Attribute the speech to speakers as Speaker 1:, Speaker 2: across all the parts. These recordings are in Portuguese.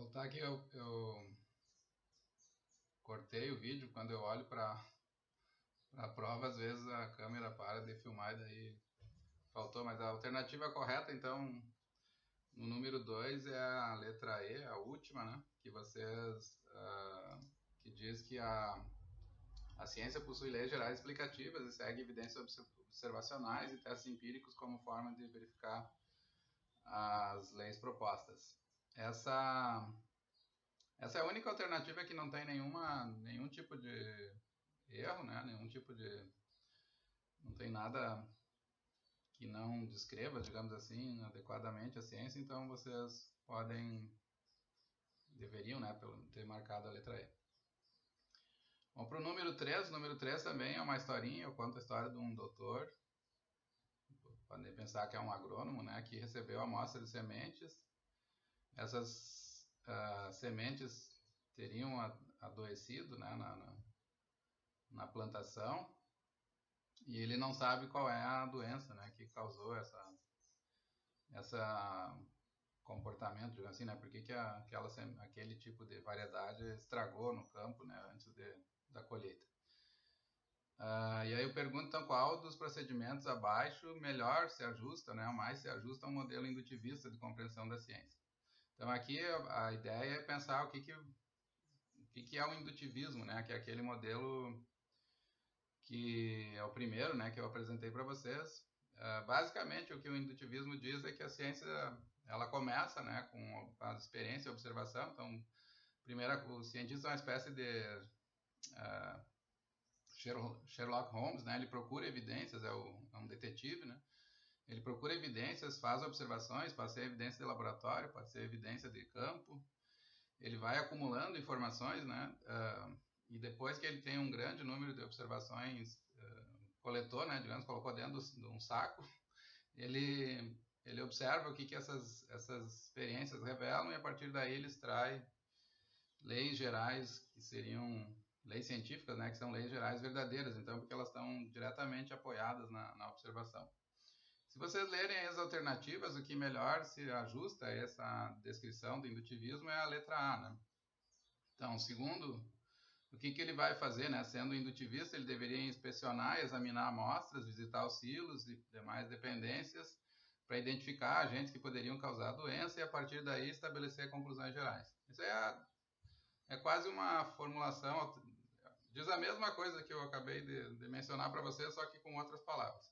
Speaker 1: Voltar aqui, eu cortei o vídeo. Quando eu olho para a prova, às vezes a câmera para de filmar e daí faltou, mas a alternativa correta, então, no número 2 é a letra E, a última, né? Que diz que a ciência possui leis gerais explicativas e segue evidências observacionais e testes empíricos como forma de verificar as leis propostas. Essa é a única alternativa que não tem nenhum tipo de erro, né? Não tem nada que não descreva, digamos assim, adequadamente a ciência, então vocês deveriam, né, ter marcado a letra E. Bom, para o número 3 também é uma historinha. Eu conto a história de um doutor, podem pensar que é um agrônomo, né, que recebeu a amostra de sementes. Essas sementes teriam adoecido, né, na plantação, e ele não sabe qual é a doença, né, que causou essa comportamento, digamos assim, né, por que aquele tipo de variedade estragou no campo, né, antes da colheita. E aí eu pergunto, então, qual dos procedimentos abaixo melhor se ajusta, né, mais se ajusta ao modelo indutivista de compreensão da ciência. Então aqui a ideia é pensar o que é o indutivismo, né, que é aquele modelo que é o primeiro, né, que eu apresentei para vocês. Basicamente, o que o indutivismo diz é que a ciência ela começa, né, com a experiência e a observação. Então, primeiro, o cientista é uma espécie de Sherlock Holmes, né? Ele procura evidências, é um detetive, né? Ele procura evidências, faz observações, pode ser evidência de laboratório, pode ser evidência de campo. Ele vai acumulando informações, né? E depois que ele tem um grande número de observações, coletou, né? Digamos, colocou dentro de um saco, ele observa o que essas experiências revelam e a partir daí ele extrai leis gerais que seriam leis científicas, né, que são leis gerais verdadeiras, então, porque elas estão diretamente apoiadas na observação. Se vocês lerem as alternativas, o que melhor se ajusta a essa descrição do indutivismo é a letra A, né? Então, segundo, o que ele vai fazer, né? Sendo indutivista, ele deveria inspecionar, examinar amostras, visitar os silos e demais dependências para identificar agentes que poderiam causar a doença e, a partir daí, estabelecer conclusões gerais. Isso é quase uma formulação, diz a mesma coisa que eu acabei de mencionar para vocês, só que com outras palavras.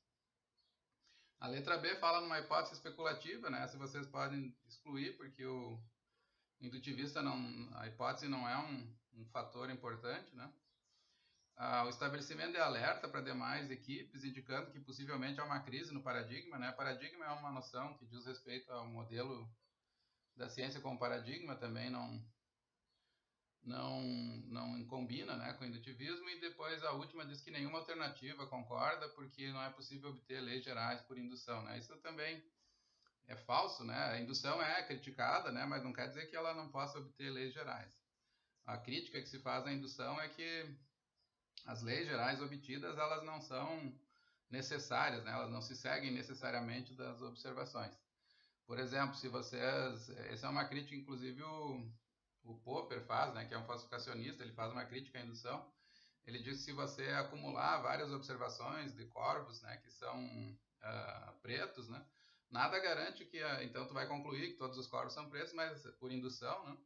Speaker 1: A letra B fala numa hipótese especulativa, né? Se vocês podem excluir, porque o indutivista a hipótese não é um fator importante, né? O estabelecimento de alerta para demais equipes, indicando que possivelmente há uma crise no paradigma, né? Paradigma é uma noção que diz respeito ao modelo da ciência como paradigma, também não combina, né, com o indutivismo. E depois a última diz que nenhuma alternativa concorda porque não é possível obter leis gerais por indução, né? Isso também é falso, né? A indução é criticada, né, mas não quer dizer que ela não possa obter leis gerais. A crítica que se faz à indução é que as leis gerais obtidas, elas não são necessárias, né? Elas não se seguem necessariamente das observações. Por exemplo, essa é uma crítica, inclusive o Popper faz, né, que é um falsificacionista, ele faz uma crítica à indução. Ele diz que se você acumular várias observações de corvos, né, que são pretos, né, nada garante que então tu vai concluir que todos os corvos são pretos, mas por indução, né,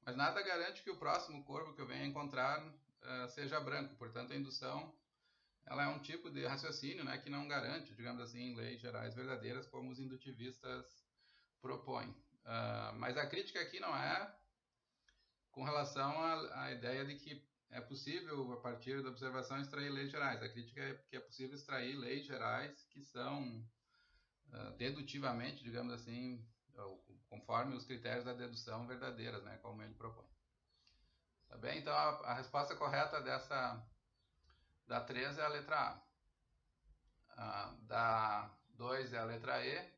Speaker 1: mas nada garante que o próximo corvo que eu venha encontrar seja branco. Portanto, a indução ela é um tipo de raciocínio, né, que não garante, digamos assim, leis gerais verdadeiras como os indutivistas propõem. Mas a crítica aqui não é com relação à ideia de que é possível, a partir da observação, extrair leis gerais. A crítica é que é possível extrair leis gerais que são dedutivamente, digamos assim, conforme os critérios da dedução verdadeiras, né, como ele propõe. Tá bem? Então, a resposta correta da 3 é a letra A. Da 2 é a letra E.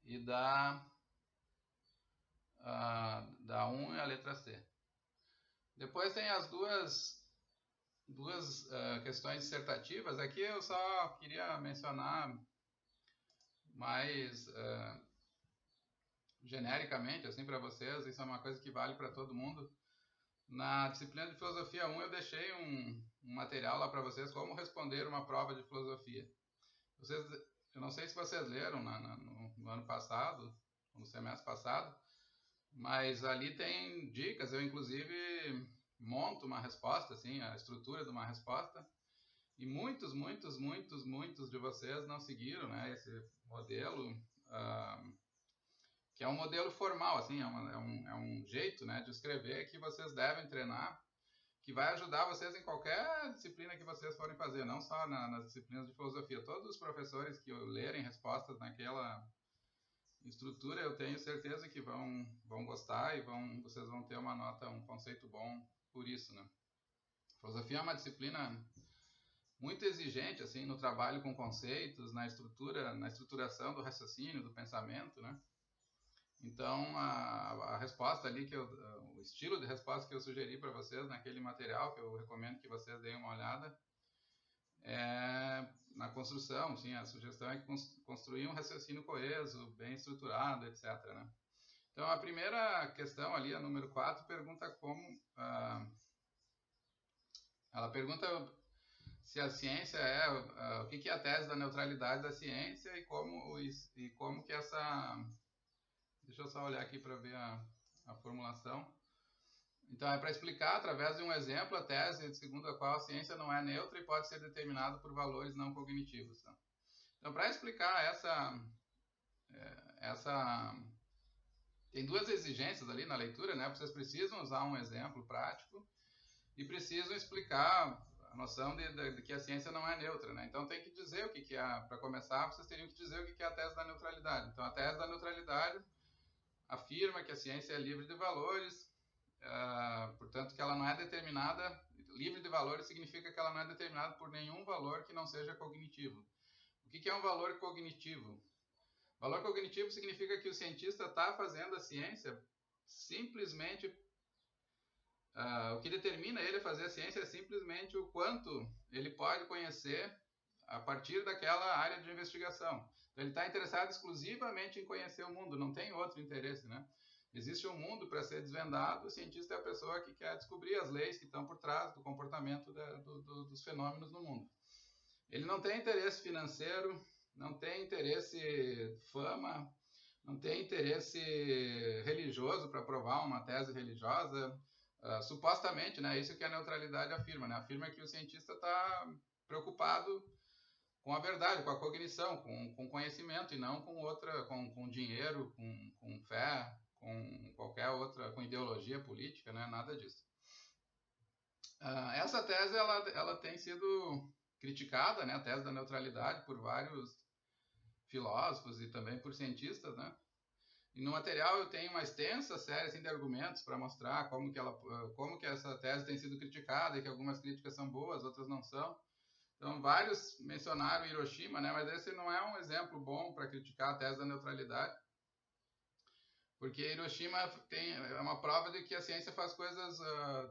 Speaker 1: E da 1 é a letra C. Depois tem as duas questões dissertativas. Aqui eu só queria mencionar mais genericamente, assim, para vocês, isso é uma coisa que vale para todo mundo. Na disciplina de Filosofia 1, eu deixei um material lá para vocês, como responder uma prova de filosofia. Eu não sei se vocês leram no ano passado, no semestre passado, mas ali tem dicas. Eu, inclusive, monto uma resposta, assim, a estrutura de uma resposta, e muitos de vocês não seguiram, né, esse modelo, que é um modelo formal, assim, é um jeito, né, de escrever que vocês devem treinar, que vai ajudar vocês em qualquer disciplina que vocês forem fazer, não só nas disciplinas de filosofia. Todos os professores que lerem respostas naquela estrutura, eu tenho certeza que vão gostar e vocês vão ter uma nota, um conceito bom por isso, né? Filosofia é uma disciplina muito exigente, assim, no trabalho com conceitos, na estruturação do raciocínio, do pensamento, né? Então, a resposta ali, o estilo de resposta que eu sugeri para vocês naquele material, que eu recomendo que vocês deem uma olhada, é na construção, sim, a sugestão é construir um raciocínio coeso, bem estruturado, etc., né? Então, a primeira questão ali, a número 4, pergunta como... ela pergunta se a ciência o que é a tese da neutralidade da ciência e como que essa... Deixa eu só olhar aqui para ver a formulação. Então, é para explicar, através de um exemplo, a tese segundo a qual a ciência não é neutra e pode ser determinada por valores não cognitivos. Tá? Então, para explicar tem duas exigências ali na leitura, né? Vocês precisam usar um exemplo prático e precisam explicar a noção de que a ciência não é neutra, né? Então, tem que dizer o que é, para começar, vocês teriam que dizer o que é a tese da neutralidade. Então, a tese da neutralidade afirma que a ciência é livre de valores, portanto que ela não é determinada, livre de valores significa que ela não é determinada por nenhum valor que não seja cognitivo. O que é um valor cognitivo? Valor cognitivo significa que o cientista está fazendo a ciência simplesmente, o que determina ele a fazer a ciência é simplesmente o quanto ele pode conhecer a partir daquela área de investigação. Então, ele está interessado exclusivamente em conhecer o mundo, não tem outro interesse, né? Existe um mundo para ser desvendado, o cientista é a pessoa que quer descobrir as leis que estão por trás do comportamento dos fenômenos no mundo. Ele não tem interesse financeiro, não tem interesse fama, não tem interesse religioso para provar uma tese religiosa. Supostamente, né? Isso que a neutralidade afirma, né? Afirma que o cientista está preocupado com a verdade, com a cognição, com conhecimento e não com dinheiro, com fé, com qualquer outra, com ideologia política, né? Nada disso. Essa tese ela tem sido criticada, né? A tese da neutralidade, por vários filósofos e também por cientistas, né? E no material eu tenho uma extensa série assim, de argumentos para mostrar como que essa tese tem sido criticada e que algumas críticas são boas, outras não são. Então, vários mencionaram Hiroshima, né? Mas esse não é um exemplo bom para criticar a tese da neutralidade, porque Hiroshima é uma prova de que a ciência faz coisas,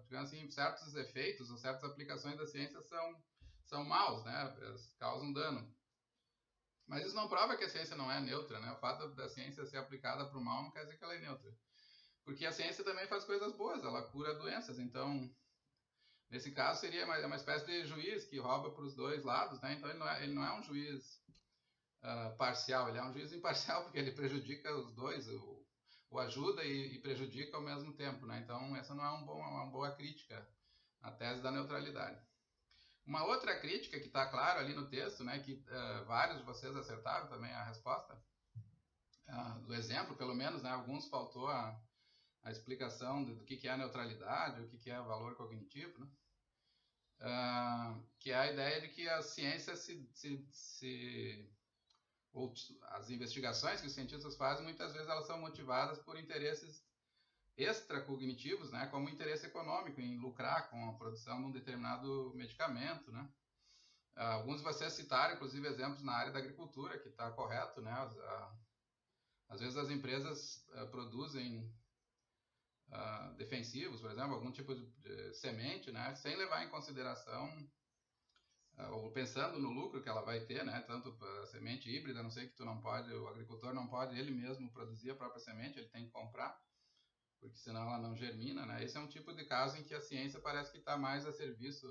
Speaker 1: digamos assim, certos efeitos ou certas aplicações da ciência são maus, né? Elas causam dano. Mas isso não prova que a ciência não é neutra, né? O fato da ciência ser aplicada para o mal não quer dizer que ela é neutra. Porque a ciência também faz coisas boas, ela cura doenças, então... Nesse caso, seria uma espécie de juiz que rouba para os dois lados, né? Então, ele não é um juiz parcial, ele é um juiz imparcial, porque ele prejudica os dois, o ajuda e prejudica ao mesmo tempo, né? Então, essa não é uma boa crítica à tese da neutralidade. Uma outra crítica que está claro ali no texto, né? Que vários de vocês acertaram também a resposta, do exemplo, pelo menos, né? Alguns faltou a explicação do que é a neutralidade, o que é o valor cognitivo, né? Que é a ideia de que a ciência ou as investigações que os cientistas fazem, muitas vezes elas são motivadas por interesses extracognitivos, né? Como o interesse econômico em lucrar com a produção de um determinado medicamento, né? Alguns de vocês citaram, inclusive, exemplos na área da agricultura, que está correto, né? Às vezes as empresas produzem defensivos, por exemplo, algum tipo de semente, né, sem levar em consideração ou pensando no lucro que ela vai ter, né? Tanto a semente híbrida, não sei que tu não pode, o agricultor não pode ele mesmo produzir a própria semente, ele tem que comprar, porque senão ela não germina, né? Esse é um tipo de caso em que a ciência parece que está mais a serviço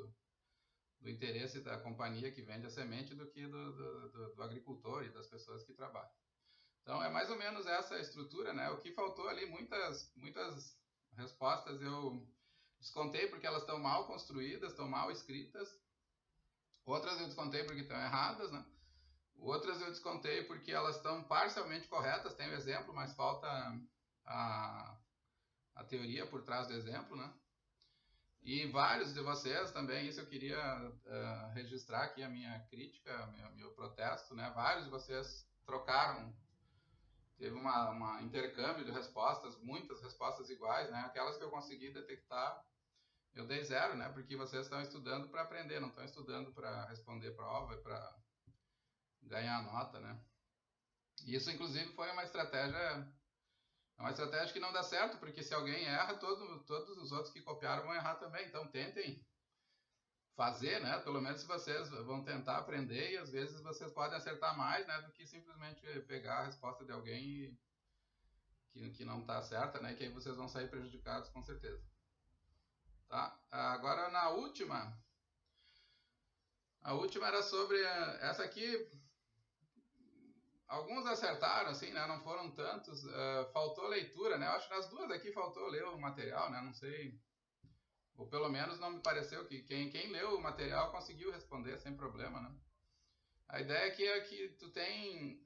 Speaker 1: do interesse da companhia que vende a semente do que do agricultor e das pessoas que trabalham. Então é mais ou menos essa estrutura, né? O que faltou ali, muitas respostas eu descontei porque elas estão mal construídas, estão mal escritas. Outras eu descontei porque estão erradas, né? Outras eu descontei porque elas estão parcialmente corretas, tem o exemplo, mas falta a, a teoria por trás do exemplo, né? E vários de vocês também, isso eu queria registrar aqui a minha crítica, meu protesto, né? Vários de vocês trocaram, teve uma intercâmbio de respostas, muitas respostas iguais, né? Aquelas que eu consegui detectar, eu dei 0, né? Porque vocês estão estudando para aprender, não estão estudando para responder prova e para ganhar nota, né? E isso, inclusive, foi uma estratégia que não dá certo, porque se alguém erra, todos os outros que copiaram vão errar também. Então, tentem fazer, né? Pelo menos se vocês vão tentar aprender e às vezes vocês podem acertar mais, né? Do que simplesmente pegar a resposta de alguém que não está certa, né? Que aí vocês vão sair prejudicados com certeza. Tá? Agora, a última era sobre essa aqui. Alguns acertaram, assim, né? Não foram tantos. Faltou leitura, né? Eu acho que nas duas aqui faltou ler o material, né? Não sei. Ou pelo menos não me pareceu que quem leu o material conseguiu responder sem problema, né? A ideia aqui é que tu tem...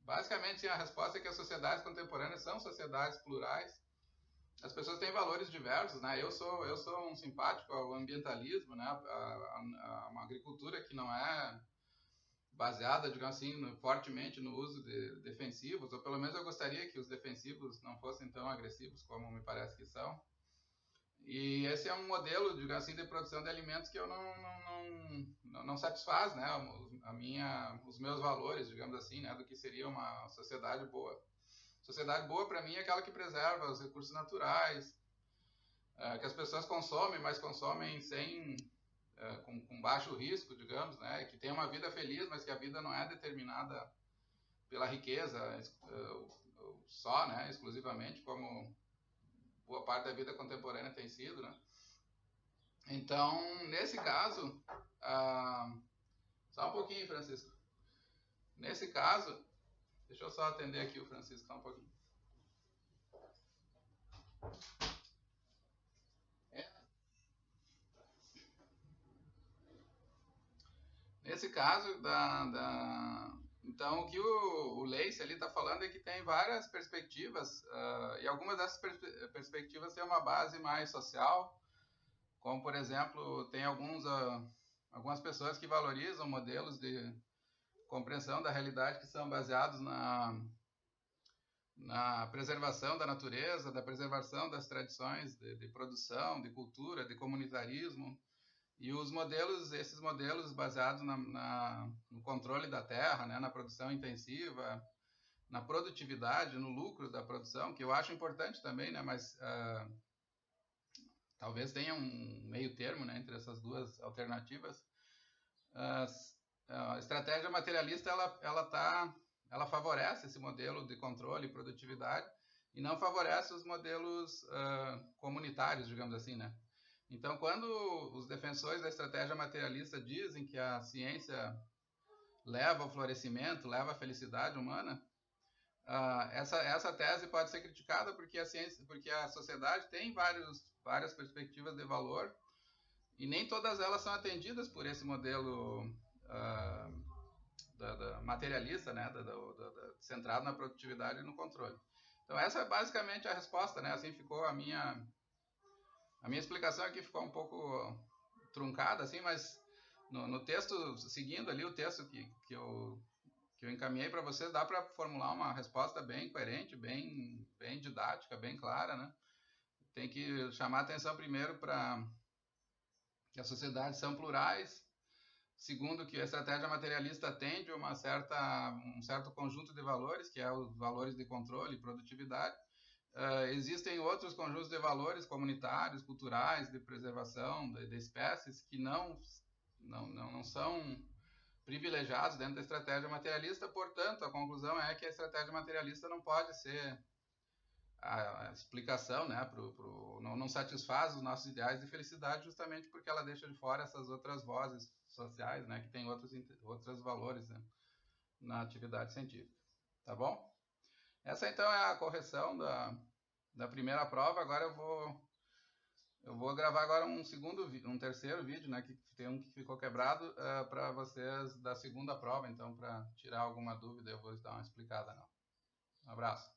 Speaker 1: basicamente, a resposta é que as sociedades contemporâneas são sociedades plurais. As pessoas têm valores diversos, né? Eu sou um simpático ao ambientalismo, né? A uma agricultura que não é baseada, digamos assim, fortemente no uso de defensivos, ou pelo menos eu gostaria que os defensivos não fossem tão agressivos como me parece que são. E esse é um modelo, digamos assim, de produção de alimentos que eu não satisfaz, né, os meus valores, digamos assim, né, do que seria uma sociedade boa. Sociedade boa para mim é aquela que preserva os recursos naturais, que as pessoas consomem, mas consomem com baixo risco, digamos, né, que tem uma vida feliz, mas que a vida não é determinada pela riqueza só, né, exclusivamente, como boa parte da vida contemporânea tem sido, né? Então, nesse caso, só um pouquinho, Francisco. Nesse caso, deixa eu só atender aqui o Francisco, só um pouquinho. Nesse caso, então, o que o Lacey ali está falando é que tem várias perspectivas, e algumas dessas perspectivas têm uma base mais social, como, por exemplo, tem algumas pessoas que valorizam modelos de compreensão da realidade que são baseados na preservação da natureza, da preservação das tradições de produção, de cultura, de comunitarismo. E esses modelos baseados no controle da terra, né, na produção intensiva, na produtividade, no lucro da produção, que eu acho importante também, né, mas talvez tenha um meio termo, né, entre essas duas alternativas. A estratégia materialista ela favorece esse modelo de controle e produtividade e não favorece os modelos comunitários, digamos assim, né? Então, quando os defensores da estratégia materialista dizem que a ciência leva ao florescimento, leva à felicidade humana, essa tese pode ser criticada porque a sociedade tem várias perspectivas de valor e nem todas elas são atendidas por esse modelo materialista, né, centrado na produtividade e no controle. Então, essa é basicamente a resposta, né? Assim ficou a minha explicação aqui ficou um pouco truncada, assim, mas no texto, seguindo ali o texto que eu encaminhei para vocês, dá para formular uma resposta bem coerente, bem didática, bem clara, né? Tem que chamar atenção primeiro para que as sociedades são plurais, segundo que a estratégia materialista atende a um certo conjunto de valores, que é os valores de controle e produtividade, Existem outros conjuntos de valores comunitários, culturais, de preservação de espécies que não são privilegiados dentro da estratégia materialista, portanto, a conclusão é que a estratégia materialista não pode ser a explicação, né, não satisfaz os nossos ideais de felicidade justamente porque ela deixa de fora essas outras vozes sociais, né, que têm outros valores, né, na atividade científica. Tá bom? Essa então é a correção da primeira prova. Agora eu vou gravar agora um terceiro vídeo, né, que tem um que ficou quebrado, para vocês da segunda prova, então para tirar alguma dúvida eu vou dar uma explicada não. Um abraço.